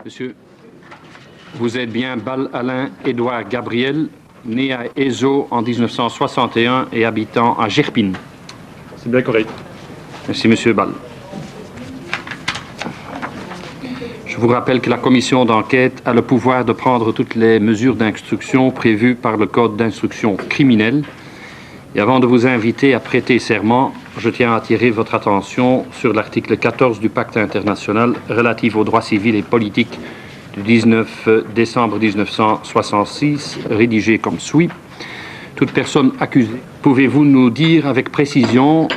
Monsieur, vous êtes bien Ball Alain Édouard Gabriel, né à Ézot en 1961 et habitant à Gerpine. C'est bien correct. Merci, Monsieur Ball. Je vous rappelle que la commission d'enquête a le pouvoir de prendre toutes les mesures d'instruction prévues par le Code d'instruction criminelle. Et avant de vous inviter à prêter serment, je tiens à attirer votre attention sur l'article 14 du Pacte international relatif aux droits civils et politiques du 19 décembre 1966, rédigé comme suit. Toute personne accusée. Pouvez-vous nous dire avec précision,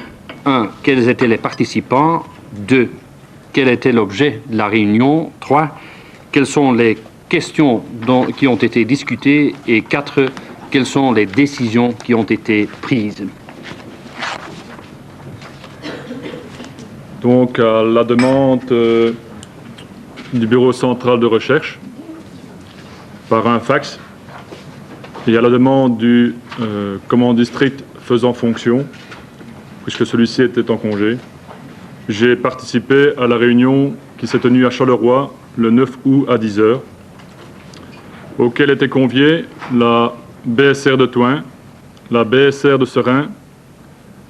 1. Quels étaient les participants, 2. Quel était l'objet de la réunion, 3. Quelles sont les questions qui ont été discutées, et 4. Quelles sont les décisions qui ont été prises? Donc, à la demande du Bureau central de recherche, par un fax, et à la demande du commandant district faisant fonction, puisque celui-ci était en congé, j'ai participé à la réunion qui s'est tenue à Charleroi le 9 août à 10 h, auquel étaient conviés la BSR de Thoin, la BSR de Serein,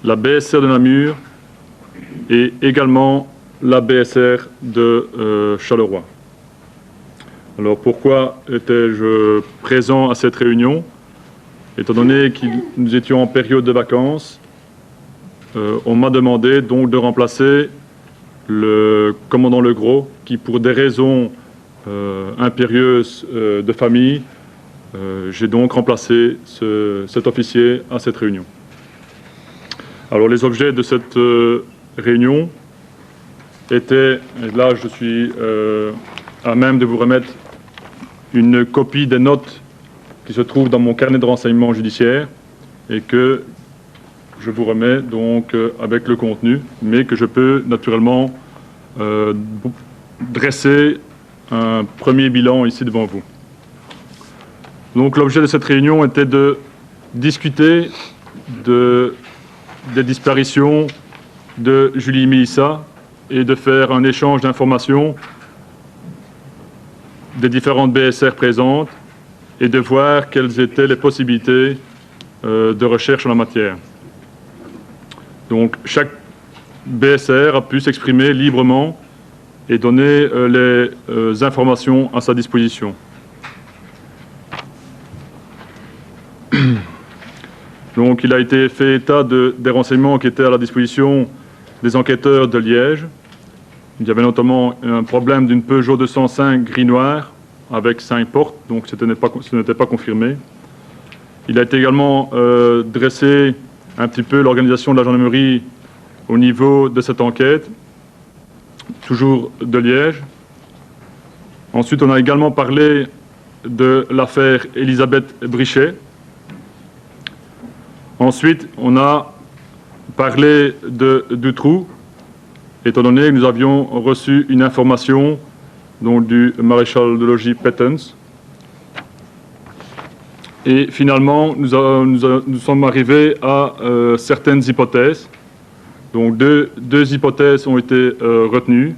la BSR de Namur et également la BSR de Charleroi. Alors pourquoi étais-je présent à cette réunion? Étant donné que nous étions en période de vacances, on m'a demandé donc de remplacer le commandant Legros qui, pour des raisons impérieuses de famille, j'ai donc remplacé cet officier à cette réunion. Alors les objets de cette réunion étaient, et là je suis à même de vous remettre une copie des notes qui se trouvent dans mon carnet de renseignements judiciaires et que je vous remets donc avec le contenu, mais que je peux naturellement dresser un premier bilan ici devant vous. Donc l'objet de cette réunion était de discuter des disparitions de Julie Mélissa et de faire un échange d'informations des différentes BSR présentes et de voir quelles étaient les possibilités de recherche en la matière. Donc chaque BSR a pu s'exprimer librement et donner les informations à sa disposition. Donc il a été fait état des renseignements qui étaient à la disposition des enquêteurs de Liège. Il y avait notamment un problème d'une Peugeot 205 gris-noir avec 5 portes, donc ce n'était pas confirmé. Il a été également dressé un petit peu l'organisation de la gendarmerie au niveau de cette enquête, toujours de Liège. Ensuite, on a également parlé de l'affaire Elisabeth Brichet. Ensuite, on a parlé de Dutroux, étant donné que nous avions reçu une information donc, du maréchal de logis Pettens. Et finalement, nous sommes arrivés à certaines hypothèses. Donc deux hypothèses ont été retenues,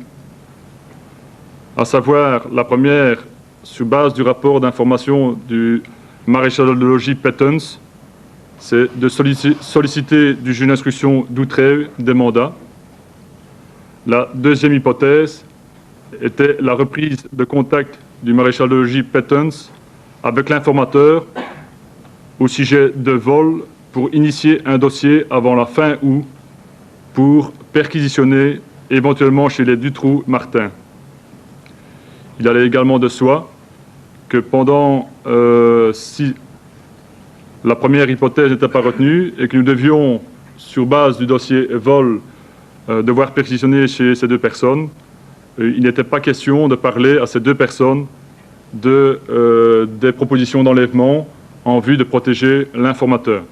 à savoir la première, sur base du rapport d'information du maréchal de logis Pettens, c'est de solliciter du juge d'instruction d'Outrèves des mandats. La deuxième hypothèse était la reprise de contact du maréchal de logis Pettens avec l'informateur au sujet de vol pour initier un dossier avant la fin août pour perquisitionner éventuellement chez les Dutroux-Martin. Il allait également de soi que pendant si la première hypothèse n'était pas retenue et que nous devions, sur base du dossier vol, devoir perquisitionner chez ces deux personnes, il n'était pas question de parler à ces deux personnes des propositions d'enlèvement en vue de protéger l'informateur.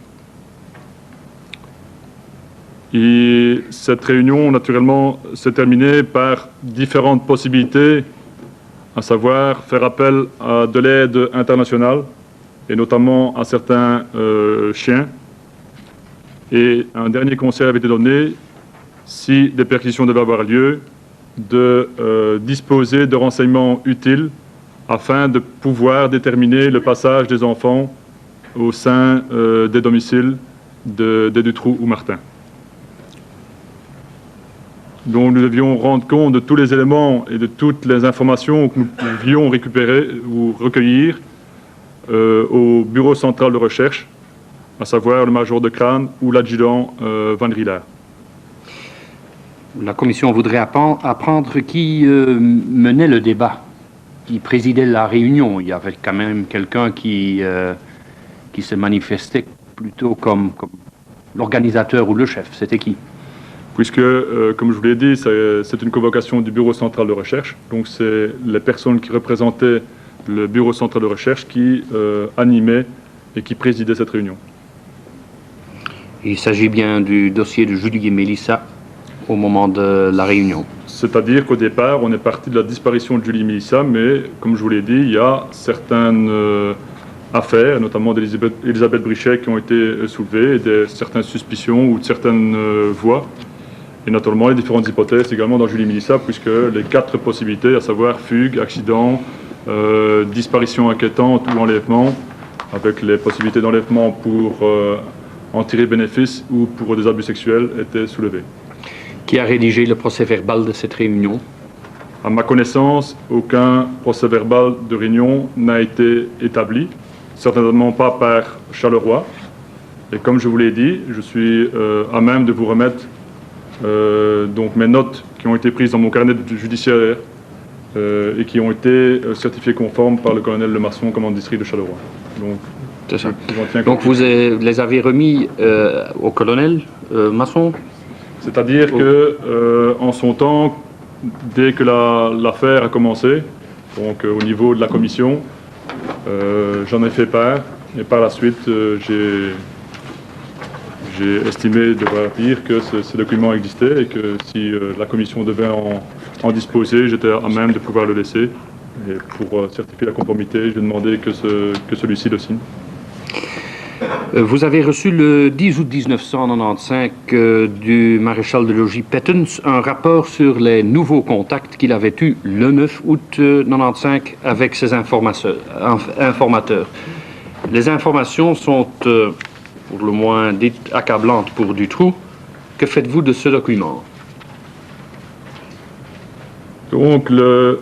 Et cette réunion, naturellement, s'est terminée par différentes possibilités, à savoir faire appel à de l'aide internationale, et notamment à certains chiens. Et un dernier conseil avait été donné, si des perquisitions devaient avoir lieu, de disposer de renseignements utiles afin de pouvoir déterminer le passage des enfants au sein des domiciles des Dutroux ou Martin. Donc nous devions rendre compte de tous les éléments et de toutes les informations que nous pouvions récupérer ou recueillir au bureau central de recherche, à savoir le major de Crane ou l'adjudant Van Rielaar. La commission voudrait apprendre qui menait le débat, qui présidait la réunion. Il y avait quand même quelqu'un qui se manifestait plutôt comme l'organisateur ou le chef. C'était qui? Puisque, comme je vous l'ai dit, c'est une convocation du bureau central de recherche. Donc c'est les personnes qui représentaient le bureau central de recherche qui animaient et qui présidaient cette réunion. Il s'agit bien du dossier de Julie et Mélissa au moment de la réunion. C'est-à-dire qu'au départ, on est parti de la disparition de Julie et Mélissa, mais comme je vous l'ai dit, il y a certaines affaires, notamment d'Elisabeth Brichet, qui ont été soulevées, et certaines suspicions ou de certaines voix. Et naturellement, les différentes hypothèses également dans Julie et Mélissa, puisque les 4 possibilités, à savoir fugue, accident, disparition inquiétante ou enlèvement, avec les possibilités d'enlèvement pour en tirer bénéfice ou pour des abus sexuels, étaient soulevées. Qui a rédigé le procès-verbal de cette réunion? À ma connaissance, aucun procès-verbal de réunion n'a été établi, certainement pas par Charleroi. Et comme je vous l'ai dit, je suis à même de vous remettre donc mes notes qui ont été prises dans mon carnet judiciaire et qui ont été certifiées conformes par le colonel Lemasson, commandant de district de Charleroi. Donc, c'est ça. Donc vous les avez remis au colonel Masson? C'est-à-dire que en son temps, dès que l'affaire a commencé, donc au niveau de la commission, j'en ai fait part, et par la suite, j'ai estimé devoir dire que ce document existait et que si la commission devait en disposer, j'étais à même de pouvoir le laisser. Et pour certifier la conformité, j'ai demandé que celui-ci le signe. Vous avez reçu le 10 août 1995 du maréchal de logis Pettens un rapport sur les nouveaux contacts qu'il avait eus le 9 août 1995 avec ses informateurs. Les informations sont pour le moins dites accablantes pour Dutroux. Que faites-vous de ce document? Donc le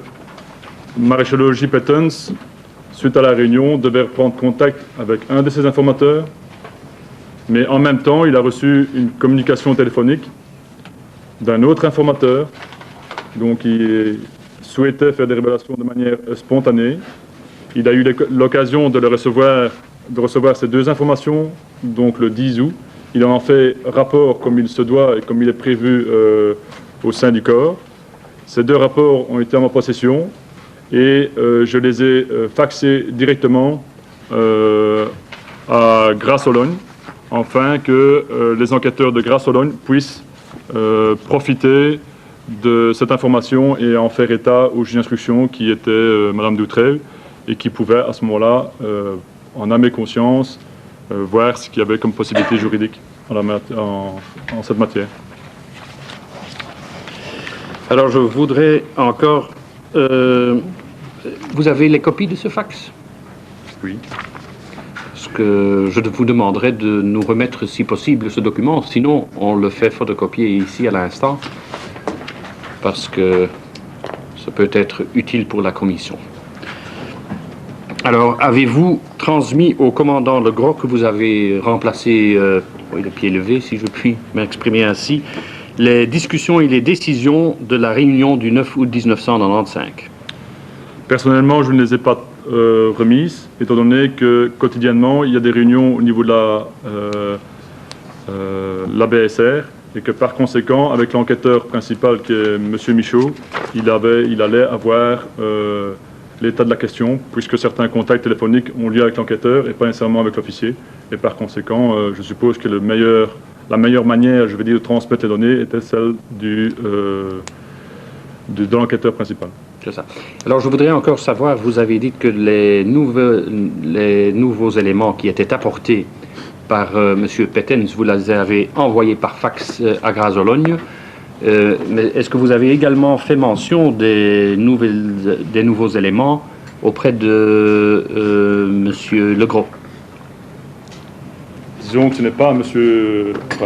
maréchal de logis Pettens, suite à la réunion, devait prendre contact avec un de ses informateurs, mais en même temps, il a reçu une communication téléphonique d'un autre informateur, donc il souhaitait faire des révélations de manière spontanée. Il a eu l'occasion de recevoir ces 2 informations, donc le 10 août. Il en a fait rapport comme il se doit et comme il est prévu au sein du corps. Ces 2 rapports ont été en ma possession et je les ai faxés directement à Grasse-Ologne, afin que les enquêteurs de Grasse-Ologne puissent profiter de cette information et en faire état au juge d'instruction qui était Madame Doutreuil et qui pouvait à ce moment-là, en âme et conscience, voir ce qu'il y avait comme possibilité juridique en cette matière. Alors je voudrais encore... vous avez les copies de ce fax? Oui. Parce que je vous demanderai de nous remettre, si possible, ce document. Sinon, on le fait photocopier ici à l'instant, parce que ça peut être utile pour la commission. Alors, avez-vous transmis au commandant Legros, que vous avez remplacé, le pied levé, si je puis m'exprimer ainsi, les discussions et les décisions de la réunion du 9 août 1995? Personnellement, je ne les ai pas remises, étant donné que quotidiennement, il y a des réunions au niveau de la BSR, et que par conséquent, avec l'enquêteur principal qui est M. Michaud, il allait avoir l'état de la question, puisque certains contacts téléphoniques ont lieu avec l'enquêteur et pas nécessairement avec l'officier. Et par conséquent, je suppose que le meilleur la meilleure manière, je veux dire, de transmettre les données était celle de l'enquêteur principal. C'est ça. Alors, je voudrais encore savoir, vous avez dit que les nouveaux éléments qui étaient apportés par M. Pettens, vous les avez envoyés par fax à Grazologne. Mais est-ce que vous avez également fait mention des nouveaux éléments auprès de M. Legros? Disons que ce n'est pas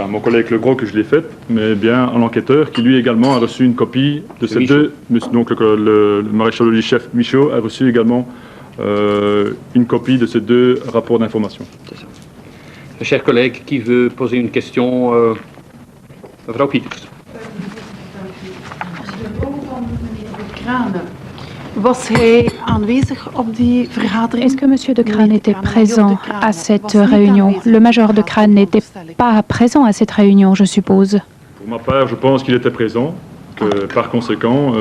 mon collègue Legros que je l'ai fait, mais bien l'enquêteur qui lui également a reçu une copie de ces deux. Donc le maréchal de chef Michaud a reçu également une copie de ces deux rapports d'information. C'est ça. Chers collègues, qui veut poser une question? Mevrouw Pieters. Was hij aanwezig op die vergadering? Est-ce que M. de Crane était présent à cette réunion? Le major de Crane n'était pas présent à cette réunion, je suppose. Pour ma part, je pense qu'il était présent, que par conséquent,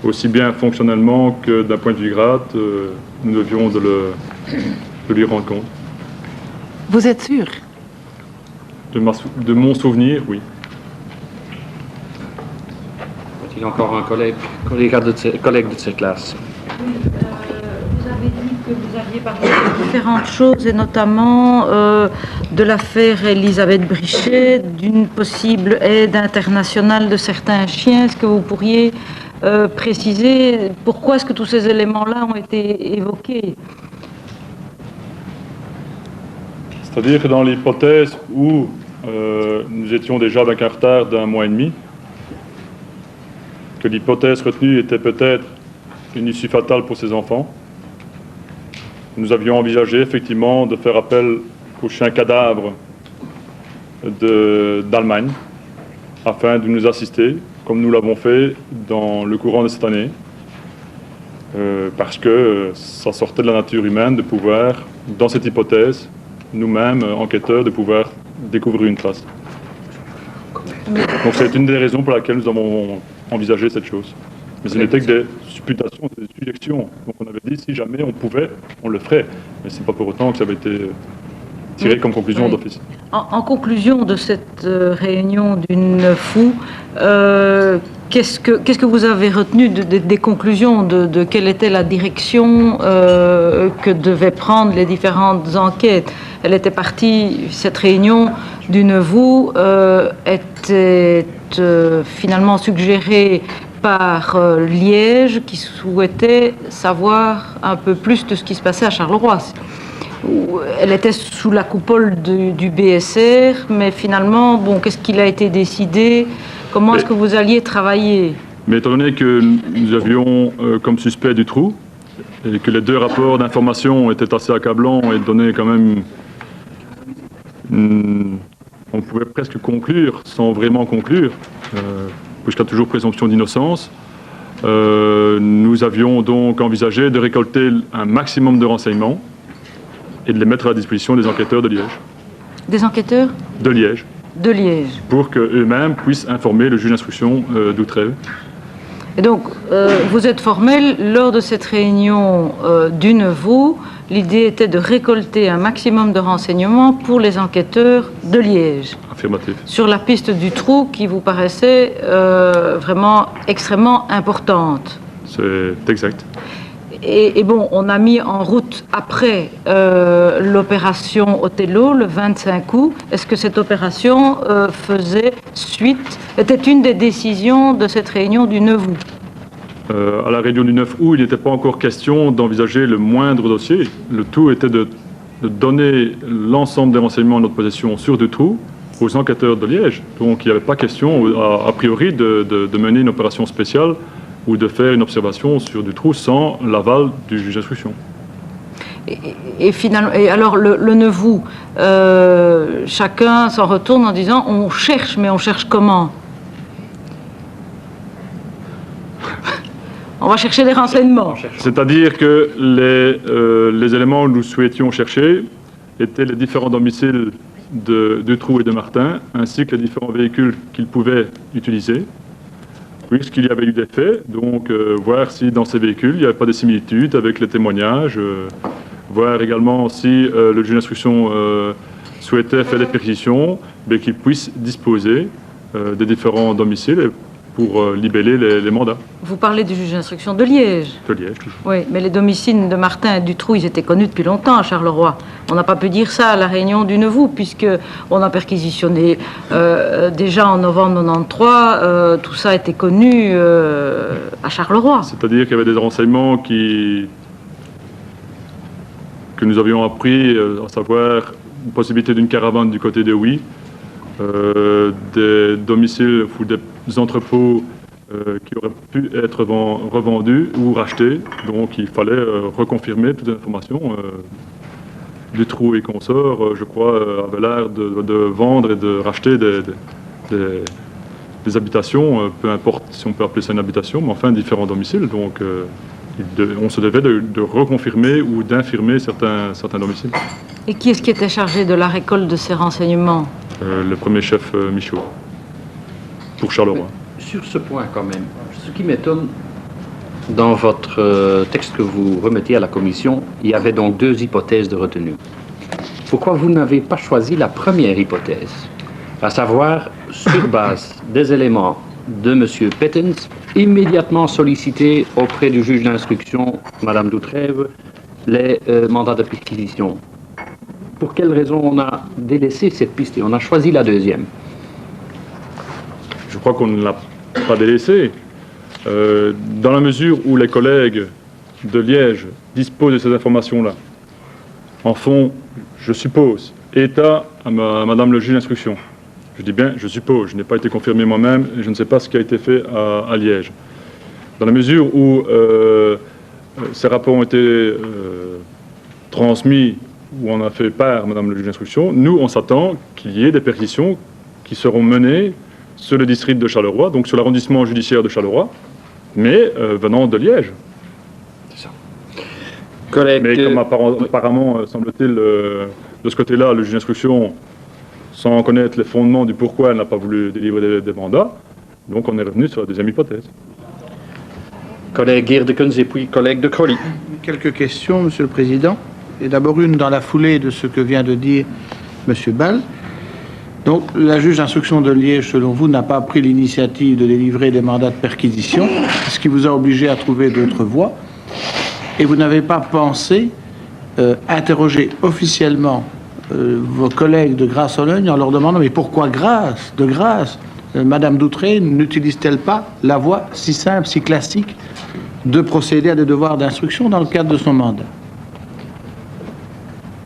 aussi bien fonctionnellement que d'un point de vue grade, nous devions de lui rendre compte. Vous êtes sûr? De mon souvenir, oui. Il y a encore un collègue de cette classe. Oui, vous avez dit que vous aviez parlé de différentes choses, et notamment de l'affaire Elisabeth Brichet, d'une possible aide internationale de certains chiens. Est-ce que vous pourriez préciser pourquoi est-ce que tous ces éléments-là ont été évoqués? C'est-à-dire que dans l'hypothèse où nous étions déjà avec un retard d'1 mois et demi, que l'hypothèse retenue était peut-être une issue fatale pour ces enfants, nous avions envisagé effectivement de faire appel aux chiens cadavres d'Allemagne afin de nous assister, comme nous l'avons fait dans le courant de cette année, parce que ça sortait de la nature humaine de pouvoir, dans cette hypothèse, nous-mêmes, enquêteurs, de pouvoir découvrir une trace. Donc c'est une des raisons pour laquelle nous avons envisagé cette chose. Mais ce n'était que des supputations, des suggestions. Donc on avait dit, si jamais on pouvait, on le ferait. Mais ce n'est pas pour autant que ça avait été tiré comme conclusion d'office. En conclusion de cette réunion d'une fou, qu'est-ce que vous avez retenu des conclusions de quelle était la direction que devaient prendre les différentes enquêtes? Elle était partie, cette réunion d'une vous était finalement suggérée par Liège, qui souhaitait savoir un peu plus de ce qui se passait à Charleroi. Elle était sous la coupole du BSR, mais finalement, bon, qu'est-ce qu'il a été décidé? Comment est-ce que vous alliez travailler? Mais étant donné que nous avions comme suspect Dutroux, et que les deux rapports d'information étaient assez accablants et donnaient quand même... on pouvait presque conclure, sans vraiment conclure, puisqu'il y a toujours présomption d'innocence. Nous avions donc envisagé de récolter un maximum de renseignements et de les mettre à la disposition des enquêteurs de Liège. Des enquêteurs? De Liège. De Liège. Pour qu'eux-mêmes puissent informer le juge d'instruction d'Outrèves. Et donc, vous êtes formel lors de cette réunion d'une vous. L'idée était de récolter un maximum de renseignements pour les enquêteurs de Liège. Affirmatif. Sur la piste du trou qui vous paraissait vraiment extrêmement importante. C'est exact. Et bon, on a mis en route après l'opération Othello, le 25 août. Est-ce que cette opération faisait suite, était une des décisions de cette réunion du 9 août? À la réunion du 9 août, il n'était pas encore question d'envisager le moindre dossier. Le tout était de donner l'ensemble des renseignements à notre possession sur Dutroux aux enquêteurs de Liège. Donc il n'y avait pas question, a priori, de mener une opération spéciale ou de faire une observation sur Dutroux sans l'aval du juge d'instruction. Et finalement, et alors le 9 août, chacun s'en retourne en disant on cherche, mais on cherche comment? On va chercher des renseignements. C'est-à-dire que les éléments que nous souhaitions chercher étaient les différents domiciles de Dutroux et de Martin, ainsi que les différents véhicules qu'ils pouvaient utiliser, puisqu'il y avait eu des faits, donc voir si dans ces véhicules il n'y avait pas de similitudes avec les témoignages, voir également si le juge d'instruction souhaitait faire des perquisitions, qu'ils puissent disposer des différents domiciles pour libeller les mandats. Vous parlez du juge d'instruction de Liège. De Liège, toujours. Oui, mais les domiciles de Martin et Dutroux, ils étaient connus depuis longtemps à Charleroi. On n'a pas pu dire ça à la réunion du Neuvou, puisqu'on a perquisitionné déjà en novembre 93, tout ça était connu à Charleroi. C'est-à-dire qu'il y avait des renseignements que nous avions appris, à savoir une possibilité d'une caravane du côté de Huy, des domiciles ou des entrepôts qui auraient pu être revendus ou rachetés. Donc il fallait reconfirmer toutes les informations. Dutroux et consorts, je crois, avaient l'air de vendre et de racheter des habitations, peu importe si on peut appeler ça une habitation, mais enfin différents domiciles. Donc on se devait de reconfirmer ou d'infirmer certains domiciles. Et qui est-ce qui était chargé de la récolte de ces renseignements? Le premier chef Michaud, pour Charleroi. Sur ce point quand même, ce qui m'étonne, dans votre texte que vous remettez à la commission, il y avait donc 2 hypothèses de retenue. Pourquoi vous n'avez pas choisi la première hypothèse, à savoir, sur base des éléments de M. Pettens, immédiatement solliciter auprès du juge d'instruction, Mme Doutrève, les mandats de perquisition? Pour quelle raison on a délaissé cette piste et on a choisi la deuxième? Je crois qu'on ne l'a pas délaissé. Dans la mesure où les collègues de Liège disposent de ces informations-là, en font, je suppose, état à Madame le juge d'instruction. Je dis bien, je suppose, je n'ai pas été confirmé moi-même et je ne sais pas ce qui a été fait à Liège. Dans la mesure où ces rapports ont été transmis, où on a fait part à Madame le juge d'instruction, nous, on s'attend qu'il y ait des perquisitions qui seront menées sur le district de Charleroi, donc sur l'arrondissement judiciaire de Charleroi, mais venant de Liège. C'est ça. Collègue, mais comme apparemment, semble-t-il, de ce côté-là, le juge d'instruction, sans connaître les fondements du pourquoi elle n'a pas voulu délivrer des mandats, donc on est revenu sur la deuxième hypothèse. Collègue Geerdekens et puis collègue de Crolly. Quelques questions, Monsieur le Président. Et d'abord une dans la foulée de ce que vient de dire Monsieur Ball. Donc, la juge d'instruction de Liège, selon vous, n'a pas pris l'initiative de délivrer des mandats de perquisition, ce qui vous a obligé à trouver d'autres voies. Et vous n'avez pas pensé interroger officiellement vos collègues de Grasse-Sologne en leur demandant « Mais pourquoi Grasse, de grâce, Madame Doutré n'utilise-t-elle pas la voie si simple, si classique de procéder à des devoirs d'instruction dans le cadre de son mandat ?»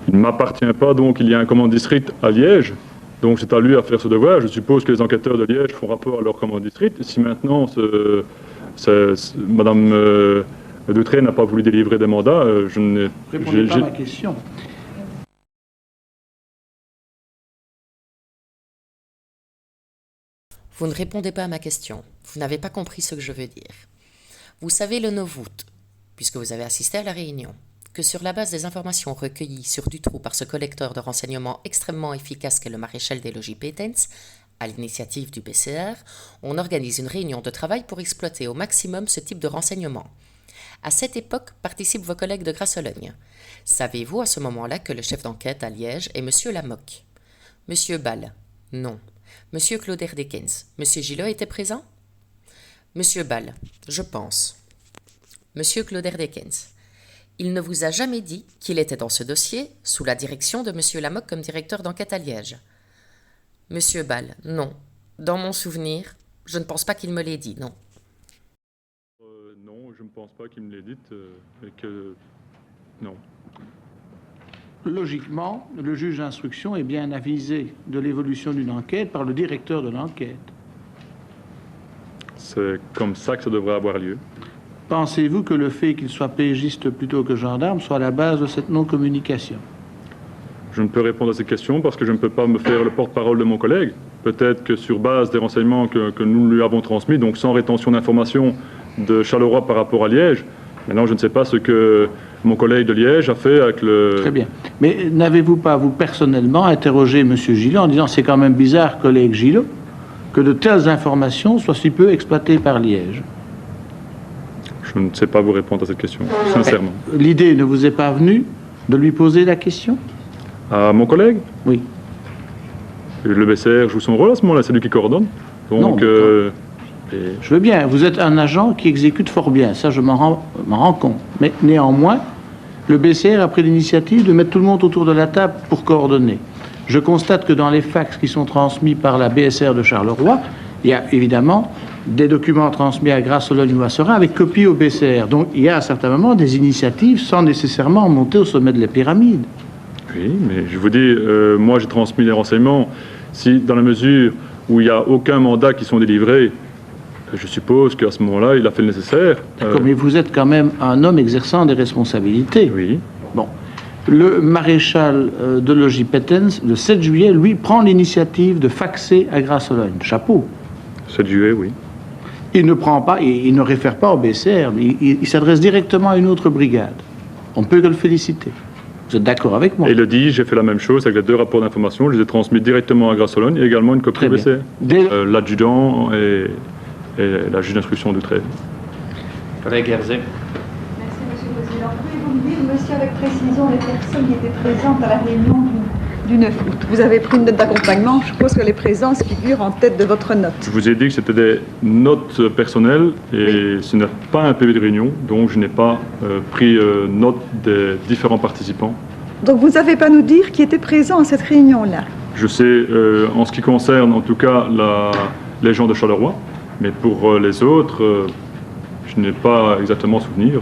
Il ne m'appartient pas, donc il y a un commandant district à Liège, donc c'est à lui à faire ce devoir. Je suppose que les enquêteurs de Liège font rapport à leur commandant district. Si maintenant Madame Doutré n'a pas voulu délivrer des mandats, je n'ai... Répondez pas à ma question. Vous ne répondez pas à ma question. Vous n'avez pas compris ce que je veux dire. Vous savez le 9 août, puisque vous avez assisté à la réunion, que sur la base des informations recueillies sur Dutroux par ce collecteur de renseignements extrêmement efficace qu'est le maréchal des logis Pettens, à l'initiative du BCR, on organise une réunion de travail pour exploiter au maximum ce type de renseignements. À cette époque participent vos collègues de Grasse-Sologne. Savez-vous à ce moment-là que le chef d'enquête à Liège est M. Lamoque? M. Ball? Non. M. Claude Dekens? M. Gillot était présent? M. Ball? Je pense. M. Claude Dekens? Il ne vous a jamais dit qu'il était dans ce dossier sous la direction de M. Lamoque comme directeur d'enquête à Liège? Monsieur Ball? Non. Dans mon souvenir, je ne pense pas qu'il me l'ait dit, non. Non, je ne pense pas qu'il me l'ait dit, et que... non. Logiquement, le juge d'instruction est bien avisé de l'évolution d'une enquête par le directeur de l'enquête. C'est comme ça que ça devrait avoir lieu. Pensez-vous que le fait qu'il soit pégiste plutôt que gendarme soit à la base de cette non-communication? Je ne peux répondre à ces questions parce que je ne peux pas me faire le porte-parole de mon collègue. Peut-être que sur base des renseignements que nous lui avons transmis, donc sans rétention d'informations de Charleroi par rapport à Liège, maintenant je ne sais pas ce que mon collègue de Liège a fait avec le... Très bien. Mais n'avez-vous pas, vous personnellement, interrogé M. Gillot en disant « C'est quand même bizarre, collègue Gillot, que de telles informations soient si peu exploitées par Liège ?» Je ne sais pas vous répondre à cette question, sincèrement. L'idée ne vous est pas venue de lui poser la question? À mon collègue? Oui. Le BCR joue son rôle à ce moment-là, c'est lui qui coordonne. Donc, je veux bien, vous êtes un agent qui exécute fort bien, ça je m'en rends compte. Mais néanmoins, le BCR a pris l'initiative de mettre tout le monde autour de la table pour coordonner. Je constate que dans les fax qui sont transmis par la BSR de Charleroi, il y a évidemment des documents transmis à Grasse-Sologne ou à Serein avec copie au BCR. Donc il y a à certains moments des initiatives sans nécessairement monter au sommet de la pyramide. Oui, mais je vous dis, moi j'ai transmis les renseignements. Si dans la mesure où il n'y a aucun mandat qui sont délivrés, je suppose qu'à ce moment-là, il a fait le nécessaire. D'accord, mais vous êtes quand même un homme exerçant des responsabilités. Oui. Bon. Le maréchal de logis Pettens, le 7 juillet, lui, prend l'initiative de faxer à Grasse-Sologne. Chapeau. 7 juillet, oui. Il ne prend pas, il ne réfère pas au BCR, il s'adresse directement à une autre brigade. On ne peut que le féliciter. Vous êtes d'accord avec moi? Et le 10, j'ai fait la même chose avec les 2 rapports d'information. Je les ai transmis directement à Grasse-Sologne et également une copie au BCR. L'adjudant et la juge d'instruction du Trèves. Collègue Herzé. Merci, Monsieur le Président. Pouvez-vous me dire, monsieur, avec précision, les personnes qui étaient présentes à la réunion du 9 août? Vous avez pris une note d'accompagnement. Je suppose que les présences figurent en tête de votre note. Je vous ai dit que c'était des notes personnelles et ce n'est pas un PV de réunion, donc je n'ai pas pris note des différents participants. Donc vous n'avez pas à nous dire qui était présent à cette réunion-là? Je sais, en ce qui concerne en tout cas les gens de Charleroi, mais pour les autres, je n'ai pas exactement souvenir.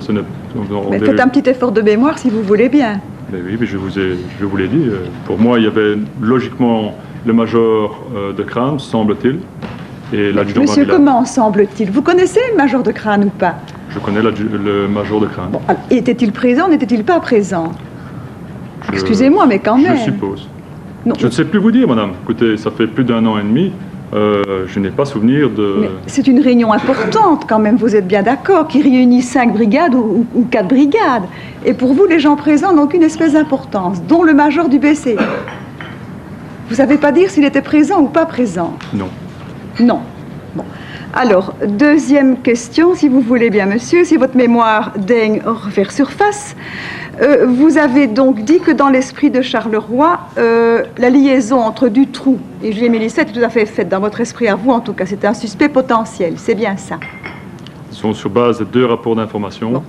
Mais faites un petit effort de mémoire si vous voulez bien. Mais oui, mais je vous l'ai dit. Pour moi, il y avait logiquement le major de Crâne, semble-t-il, et l'adjudant. Monsieur, comment semble-t-il? Vous connaissez le major de Crâne ou pas? Je connais le major de Crâne. Bon, était-il présent ou n'était-il pas présent? Excusez-moi, mais quand même. Je suppose. Non. Je ne sais plus vous dire, madame. Écoutez, ça fait plus d'1 an et demi. Je n'ai pas souvenir de... Mais c'est une réunion importante quand même, vous êtes bien d'accord, qui réunit 5 brigades ou 4 brigades. Et pour vous, les gens présents n'ont qu'une espèce d'importance, dont le major du BC. Vous ne savez pas dire s'il était présent ou pas présent? Non. Non. Bon. Alors, deuxième question, si vous voulez bien, monsieur, si votre mémoire daigne refaire surface. Vous avez donc dit que dans l'esprit de Charleroi, la liaison entre Dutroux et Julie Mélissa est tout à fait faite, dans votre esprit à vous en tout cas. C'était un suspect potentiel, c'est bien ça? Ils sont sur base de 2 rapports d'information. Bon.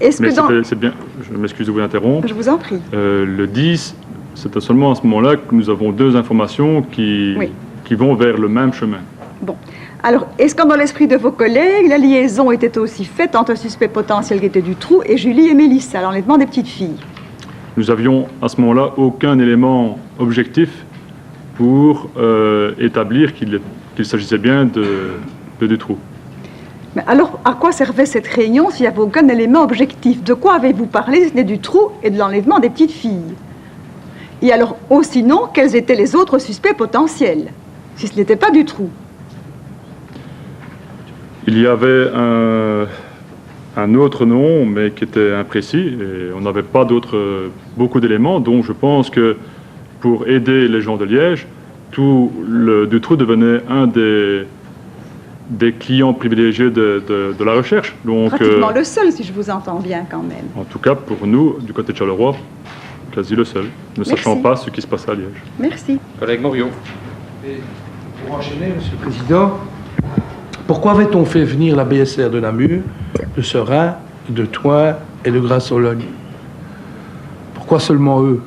Est-ce que c'est bien, je m'excuse de vous interrompre. Je vous en prie. Le 10, c'est seulement à ce moment-là que nous avons 2 informations qui vont vers le même chemin. Bon. Alors, est-ce que dans l'esprit de vos collègues, la liaison était aussi faite entre un suspect potentiel qui était Dutroux et Julie et Mélissa, l'enlèvement des petites filles? Nous avions à ce moment-là aucun élément objectif pour établir qu'il s'agissait bien de Dutroux. Mais alors, à quoi servait cette réunion s'il n'y avait aucun élément objectif? De quoi avez-vous parlé? C'était du Dutroux et de l'enlèvement des petites filles. Et alors, sinon, quels étaient les autres suspects potentiels, si ce n'était pas Dutroux? Il y avait un autre nom, mais qui était imprécis, et on n'avait pas beaucoup d'éléments, donc je pense que pour aider les gens de Liège, Dutroux devenait un des clients privilégiés de la recherche. Donc, pratiquement le seul, si je vous entends bien quand même. En tout cas, pour nous, du côté de Charleroi, quasi le seul, ne sachant pas ce qui se passait à Liège. Merci. Collègue Moriot. Pour enchaîner, Monsieur le Président, pourquoi avait-on fait venir la BSR de Namur, de Serein, de Thoin et de Grasse-Sologne? Pourquoi seulement eux?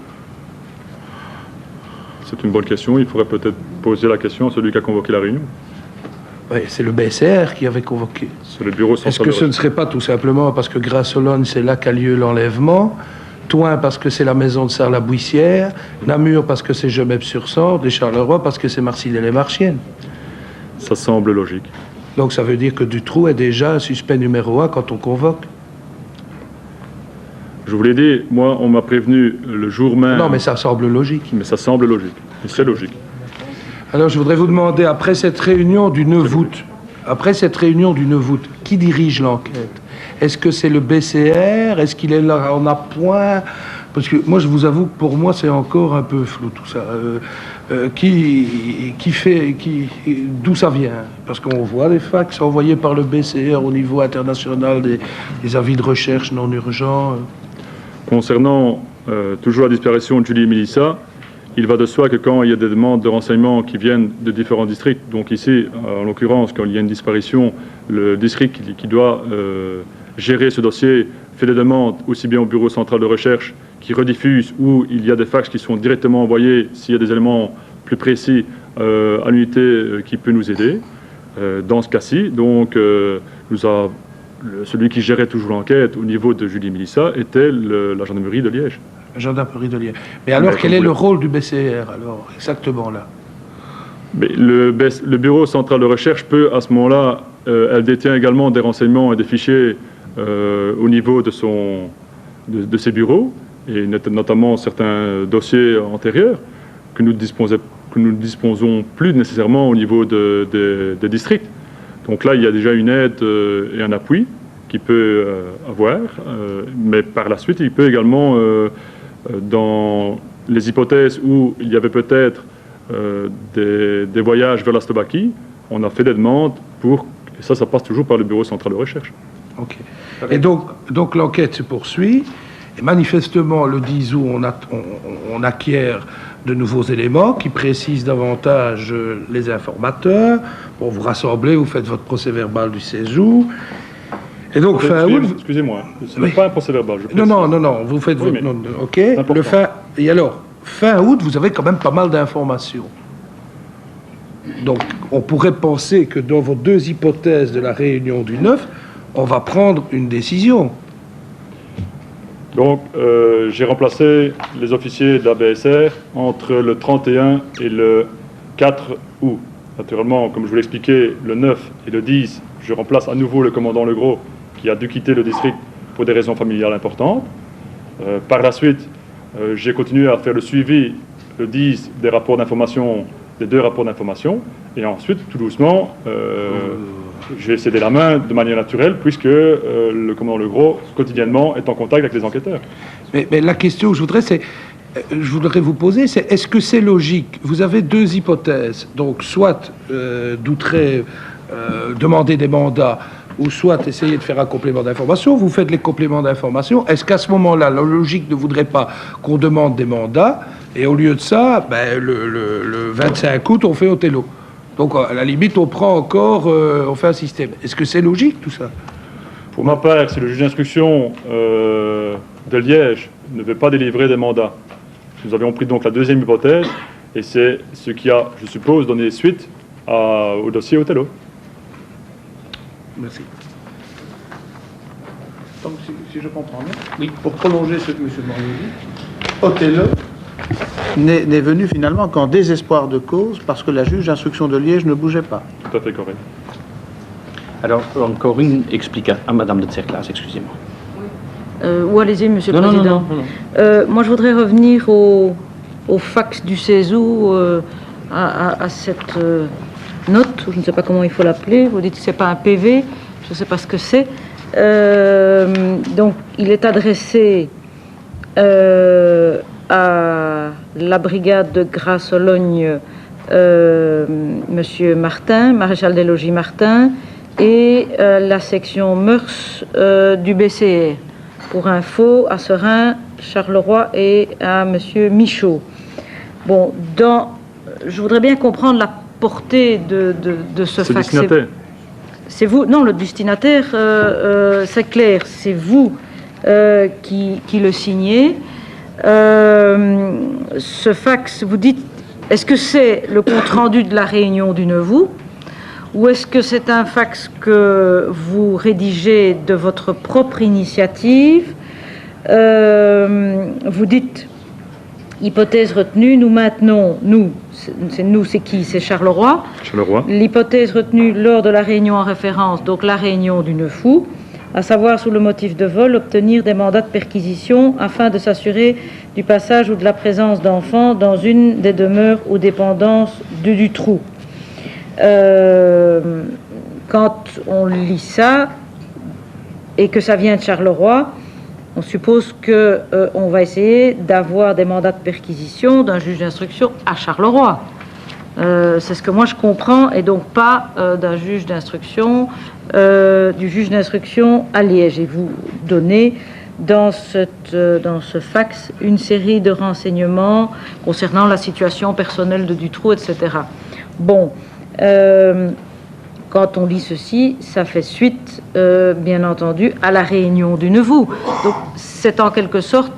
C'est une bonne question. Il faudrait peut-être poser la question à celui qui a convoqué la réunion. Oui, c'est le BSR qui avait convoqué. C'est le bureau central. Est-ce que ce ne serait pas tout simplement parce que Grasse-Sologne, c'est là qu'a lieu l'enlèvement, Thoin parce que c'est la maison de Sarre-la-Bouissière, Namur parce que c'est Gemep-sur-Sambre, et Charleroi parce que c'est Marcilly-les-Marchiennes? Ça semble logique. Donc ça veut dire que Dutroux est déjà un suspect numéro 1 quand on convoque? Je vous l'ai dit, moi, on m'a prévenu le jour même... Non, mais ça semble logique. Mais ça semble logique. C'est logique. Alors, je voudrais vous demander, après cette réunion du 9 août, qui dirige l'enquête? Est-ce que c'est le BCR? Est-ce qu'il est là en appoint? Parce que moi, je vous avoue que pour moi, c'est encore un peu flou tout ça. D'où ça vient? Parce qu'on voit les fax envoyés par le BCR au niveau international, des avis de recherche non urgents. Concernant toujours la disparition de Julie et Mélissa, il va de soi que quand il y a des demandes de renseignements qui viennent de différents districts, donc ici, en l'occurrence, quand il y a une disparition, le district qui doit gérer ce dossier fait des demandes aussi bien au bureau central de recherche qui rediffuse, ou il y a des fax qui sont directement envoyés s'il y a des éléments plus précis à l'unité qui peut nous aider. Dans ce cas-ci, donc, celui qui gérait toujours l'enquête au niveau de Julie Mélissa était la gendarmerie de Liège. La gendarmerie de Liège. Mais alors, quel est le rôle du BCR, alors, exactement là? Mais le bureau central de recherche peut, à ce moment-là, elle détient également des renseignements et des fichiers au niveau de ses bureaux, et notamment certains dossiers antérieurs que nous ne disposons plus nécessairement au niveau des districts. Donc là, il y a déjà une aide et un appui qu'il peut avoir, mais par la suite, il peut également, dans les hypothèses où il y avait peut-être des voyages vers la Slovaquie, on a fait des demandes et ça passe toujours par le bureau central de recherche. Ok. Et donc l'enquête se poursuit, et manifestement, le 10 août, on acquiert de nouveaux éléments qui précisent davantage les informateurs. Bon, vous rassemblez, vous faites votre procès-verbal du 16 août. Et donc, fin août... Excusez-moi, ce n'est pas un procès-verbal. Non, vous faites votre... Non, ok. Et alors, fin août, vous avez quand même pas mal d'informations. Donc, on pourrait penser que dans vos deux hypothèses de la réunion du 9, on va prendre une décision. Donc, j'ai remplacé les officiers de la BSR entre le 31 et le 4 août. Naturellement, comme je vous l'ai expliqué, le 9 et le 10, je remplace à nouveau le commandant Legros, qui a dû quitter le district pour des raisons familiales importantes. Par la suite, j'ai continué à faire le suivi, le 10, des rapports d'information, des deux rapports d'information, et ensuite, tout doucement, j'ai cédé la main de manière naturelle, puisque le commandant Legros, quotidiennement, est en contact avec les enquêteurs. Mais la question que je voudrais vous poser, c'est est-ce que c'est logique? Vous avez deux hypothèses, donc soit d'outrer, demander des mandats, ou soit essayer de faire un complément d'information. Vous faites les compléments d'information. Est-ce qu'à ce moment-là, la logique ne voudrait pas qu'on demande des mandats, et au lieu de ça, le 25 août, on fait Othello? Donc, à la limite, on prend encore, on fait un système. Est-ce que c'est logique, tout ça? Pour ma part, si le juge d'instruction de Liège ne veut pas délivrer des mandats, nous avions pris donc la deuxième hypothèse, et c'est ce qui a, je suppose, donné suite au dossier Othello. Merci. Donc, si je comprends bien, oui, pour prolonger ce que M. Morier dit, Othello n'est venu finalement qu'en désespoir de cause parce que la juge d'instruction de Liège ne bougeait pas. Tout à fait correct. Alors, encore une explication. Ah, Madame de Tserclas, excusez-moi. Ou allez-y, Monsieur le Président. Non. Moi, je voudrais revenir au fax du 16 août, à cette note, ou je ne sais pas comment il faut l'appeler. Vous dites que ce n'est pas un PV, je ne sais pas ce que c'est. Donc, il est adressé à la brigade de Grasse-Ologne, Monsieur Martin, maréchal des logis Martin, et la section mœurs du BCR. Pour info, à Serein, Charleroi et à Monsieur Michaud. Bon, je voudrais bien comprendre la portée de ce fax. C'est le destinataire. C'est vous? Non, le destinataire, c'est clair, c'est vous qui le signez. Ce fax, vous dites, est-ce que c'est le compte-rendu de la réunion du 9 août ou est-ce que c'est un fax que vous rédigez de votre propre initiative? Vous dites, hypothèse retenue, nous maintenons, c'est qui? C'est Charleroi. Charleroi. L'hypothèse retenue lors de la réunion en référence, donc la réunion du 9 août, à savoir sous le motif de vol, obtenir des mandats de perquisition afin de s'assurer du passage ou de la présence d'enfants dans une des demeures ou dépendances du trou. Quand on lit ça et que ça vient de Charleroi, on suppose qu'on va essayer d'avoir des mandats de perquisition d'un juge d'instruction à Charleroi. C'est ce que moi je comprends, et donc pas d'un juge d'instruction, du juge d'instruction à Liège. Et vous donnez dans ce fax une série de renseignements concernant la situation personnelle de Dutroux, etc. Bon, quand on lit ceci, ça fait suite, bien entendu, à la réunion du Neuvou. Donc, c'est en quelque sorte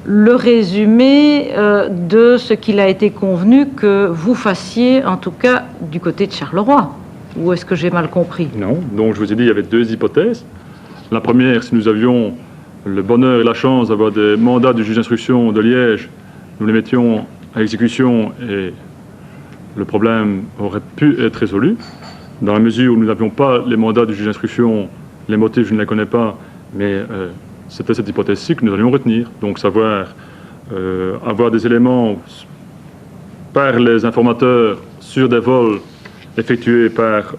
le résumé de ce qu'il a été convenu que vous fassiez, en tout cas, du côté de Charleroi. Ou est-ce que j'ai mal compris? Non, donc je vous ai dit, il y avait deux hypothèses. La première, si nous avions le bonheur et la chance d'avoir des mandats du juge d'instruction de Liège, nous les mettions à exécution et le problème aurait pu être résolu. Dans la mesure où nous n'avions pas les mandats du juge d'instruction, les motifs, je ne les connais pas, mais c'était cette hypothèse-ci que nous allions retenir. Donc savoir avoir des éléments par les informateurs sur des vols effectués par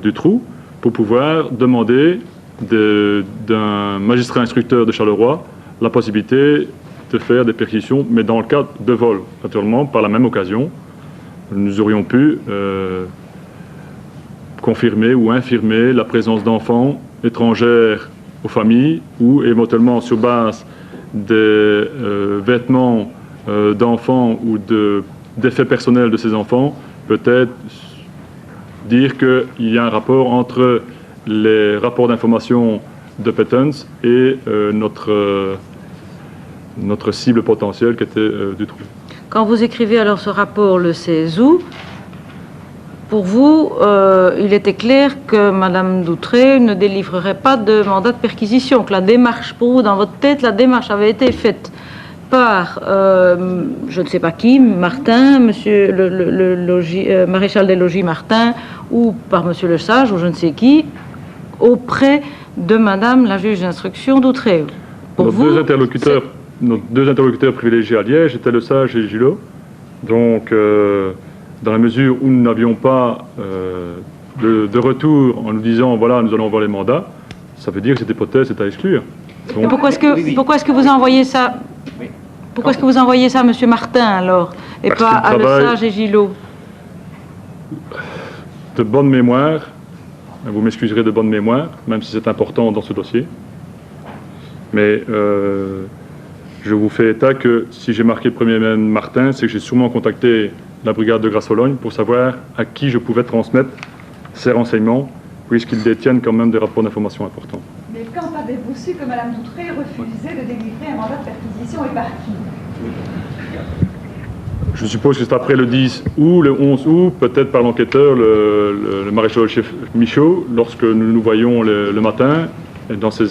Dutroux pour pouvoir demander d'un magistrat instructeur de Charleroi la possibilité de faire des perquisitions, mais dans le cadre de vol, naturellement, par la même occasion. Nous aurions pu confirmer ou infirmer la présence d'enfants étrangères aux familles ou éventuellement sur base des vêtements d'enfants ou d'effets personnels de ces enfants, peut-être dire qu'il y a un rapport entre les rapports d'information de Pettens et notre cible potentielle qui était Dutroux. Quand vous écrivez alors ce rapport le 16 août, pour vous, il était clair que Mme Doutré ne délivrerait pas de mandat de perquisition, que la démarche, pour vous, dans votre tête, la démarche avait été faite par, je ne sais pas qui, Martin, monsieur le maréchal des logis Martin, ou par monsieur Le Sage, ou je ne sais qui, auprès de Madame la juge d'instruction Doutré. Pour vous, nos deux interlocuteurs privilégiés à Liège étaient Le Sage et Gillot. Donc, dans la mesure où nous n'avions pas de retour en nous disant, voilà, nous allons avoir les mandats, ça veut dire que cette hypothèse est à exclure. Donc, et pourquoi est-ce que vous envoyez ça? Pourquoi est-ce que vous envoyez ça à M. Martin, alors, et pas à Le Sage et Gillot? De bonne mémoire, vous m'excuserez de bonne mémoire, même si c'est important dans ce dossier, mais je vous fais état que si j'ai marqué premier man Martin, c'est que j'ai sûrement contacté la brigade de Grasse-Sologne pour savoir à qui je pouvais transmettre ces renseignements, puisqu'ils détiennent quand même des rapports d'information importants. Mais quand avez-vous su que Mme Doutré refusait de délivrer un mandat de perquisition et par qui? Je suppose que c'est après le 10 août, le 11 août, peut-être par l'enquêteur, le maréchal-chef Michaud, lorsque nous nous voyons le matin, et dans ces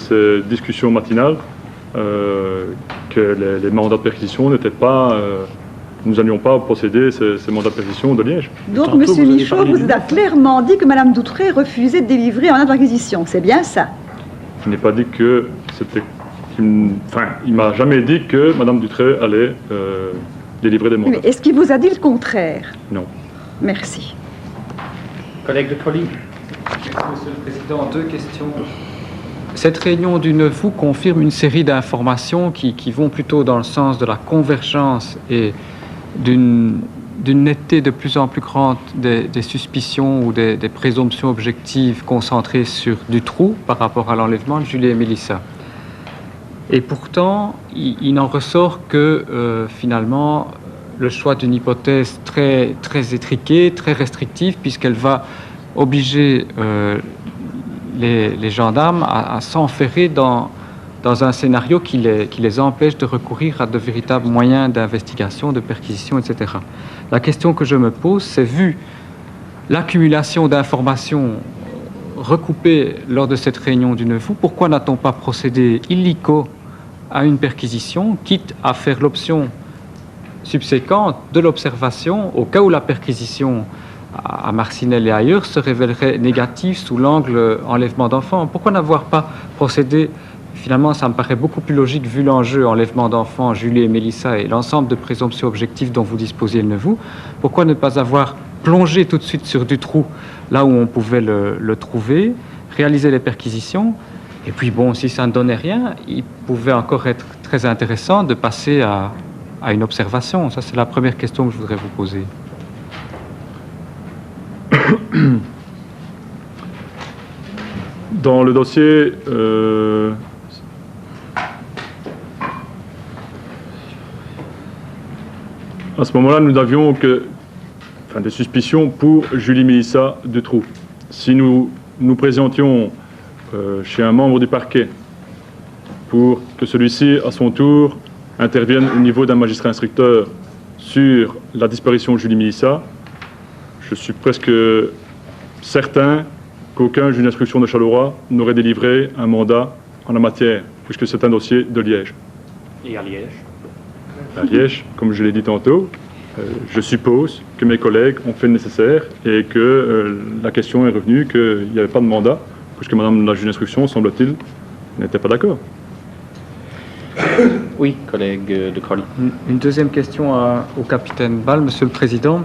discussions matinales, que les mandats de perquisition n'étaient pas... nous n'allions pas procéder ces mandats de perquisition de Liège. Donc, M. Michaud vous a clairement dit que Mme Doutré refusait de délivrer un mandat de perquisition, c'est bien ça? Je n'ai pas dit que c'était... Enfin, il m'a jamais dit que Mme Doutré allait délivrer des mandats. Mais est-ce qu'il vous a dit le contraire? Non. Merci. Collègue de Colline. Merci, Monsieur le Président. Deux questions. Cette réunion du 9 août confirme une série d'informations qui vont plutôt dans le sens de la convergence et d'une netteté de plus en plus grande des suspicions ou des présomptions objectives concentrées sur Dutroux par rapport à l'enlèvement de Julie et Mélissa. Et pourtant, il n'en ressort que finalement le choix d'une hypothèse très, très étriquée, très restrictive, puisqu'elle va obliger les gendarmes à s'enferrer dans un scénario qui les empêche de recourir à de véritables moyens d'investigation, de perquisition, etc. La question que je me pose, c'est vu l'accumulation d'informations recoupées lors de cette réunion du 9 août, pourquoi n'a-t-on pas procédé illico à une perquisition, quitte à faire l'option subséquente de l'observation, au cas où la perquisition à Marcinelle et ailleurs se révélerait négative sous l'angle enlèvement d'enfants? Pourquoi n'avoir pas procédé? Finalement, ça me paraît beaucoup plus logique, vu l'enjeu enlèvement d'enfants, Julie et Mélissa, et l'ensemble de présomptions objectives dont vous disposiez le 9 août. Pourquoi ne pas avoir plongé tout de suite sur Dutroux, là où on pouvait le trouver, réaliser les perquisitions? Et puis bon, si ça ne donnait rien, il pouvait encore être très intéressant de passer à une observation. Ça, c'est la première question que je voudrais vous poser. Dans le dossier À ce moment-là, nous n'avions que des suspicions pour Julie Mélissa Dutroux. Si nous nous présentions chez un membre du parquet pour que celui-ci, à son tour, intervienne au niveau d'un magistrat instructeur sur la disparition de Julie Mélissa, je suis presque certain qu'aucun juge d'instruction de Charleroi n'aurait délivré un mandat en la matière, puisque c'est un dossier de Liège. Et à Liège? À Liège, comme je l'ai dit tantôt, je suppose que mes collègues ont fait le nécessaire et que la question est revenue qu'il n'y avait pas de mandat, puisque Madame la juge d'instruction, semble-t-il, n'était pas d'accord. Oui, collègue de Crolly. Une deuxième question au capitaine Ball, Monsieur le Président.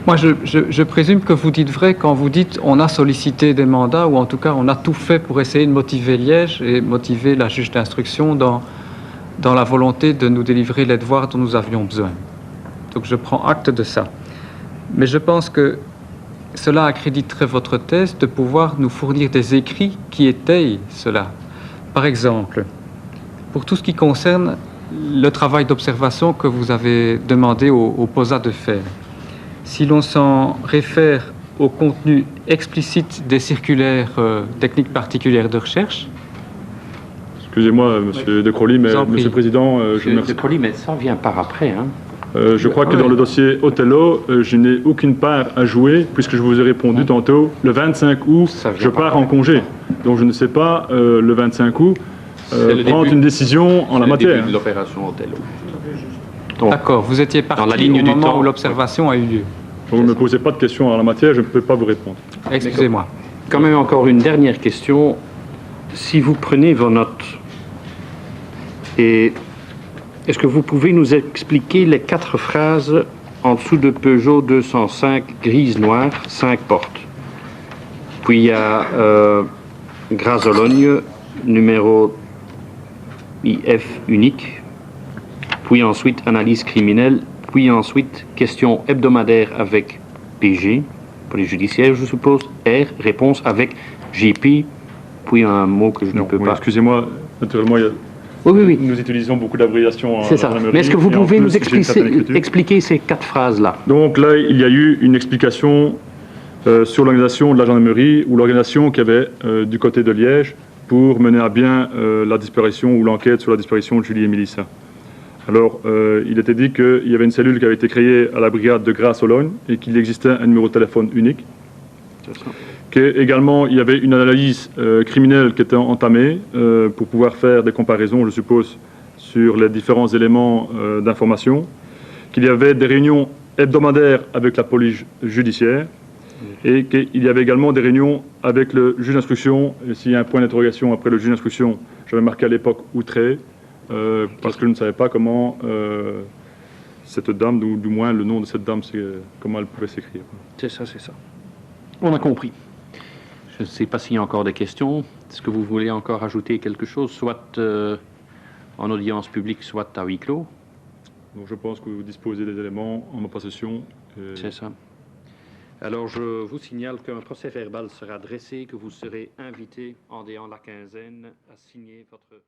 Moi, je présume que vous dites vrai quand vous dites on a sollicité des mandats, ou en tout cas on a tout fait pour essayer de motiver Liège et motiver la juge d'instruction dans la volonté de nous délivrer les devoirs dont nous avions besoin. Donc je prends acte de ça. Mais je pense que cela accréditerait votre thèse de pouvoir nous fournir des écrits qui étayent cela. Par exemple, pour tout ce qui concerne le travail d'observation que vous avez demandé au POSA de faire, si l'on s'en réfère au contenu explicite des circulaires techniques particulières de recherche. Excusez-moi, Monsieur de Crolly, mais Monsieur le Président, je vous remercie. De Crolly, mais ça vient par après, hein. Je crois que dans le dossier Othello, je n'ai aucune part à jouer, puisque je vous ai répondu tantôt, le 25 août, je pars en congé. Donc je ne sais pas, le 25 août, prendre une décision en la matière. C'est le début de l'opération Othello. D'accord, vous étiez parti dans la ligne au du moment temps où l'observation a eu lieu. Vous ne me posez pas de questions en la matière, je ne peux pas vous répondre. Excusez-moi. Quand même encore une dernière question. Si vous prenez vos notes, et est-ce que vous pouvez nous expliquer les 4 phrases en dessous de Peugeot 205 grise-noire, 5 portes? Puis il y a Gras-Ologne, numéro IF unique. Puis ensuite analyse criminelle. Puis ensuite question hebdomadaire avec PG, police judiciaire je suppose. R, réponse avec GP. Puis un mot que je ne peux pas... Excusez-moi, naturellement, Oui. Nous utilisons beaucoup d'abréviations. C'est ça. Mais est-ce que vous pouvez nous expliquer ces 4 phrases-là? Donc là, il y a eu une explication sur l'organisation de la gendarmerie ou l'organisation qu'il y avait du côté de Liège pour mener à bien la disparition ou l'enquête sur la disparition de Julie et Mélissa. Alors, il était dit qu'il y avait une cellule qui avait été créée à la brigade de Grasse-Ologne et qu'il existait un numéro de téléphone unique. Également, il y avait une analyse criminelle qui était entamée pour pouvoir faire des comparaisons, je suppose, sur les différents éléments d'information. Qu'il y avait des réunions hebdomadaires avec la police judiciaire et qu'il y avait également des réunions avec le juge d'instruction. Et s'il y a un point d'interrogation après le juge d'instruction, j'avais marqué à l'époque outré, parce que je ne savais pas comment cette dame, ou du moins le nom de cette dame, comment elle pouvait s'écrire. C'est ça. On a compris. Je ne sais pas s'il y a encore des questions. Est-ce que vous voulez encore ajouter quelque chose, soit en audience publique, soit à huis clos? Donc je pense que vous disposez des éléments en ma possession. C'est ça. Alors je vous signale qu'un procès verbal sera dressé, que vous serez invité en déant la quinzaine à signer votre...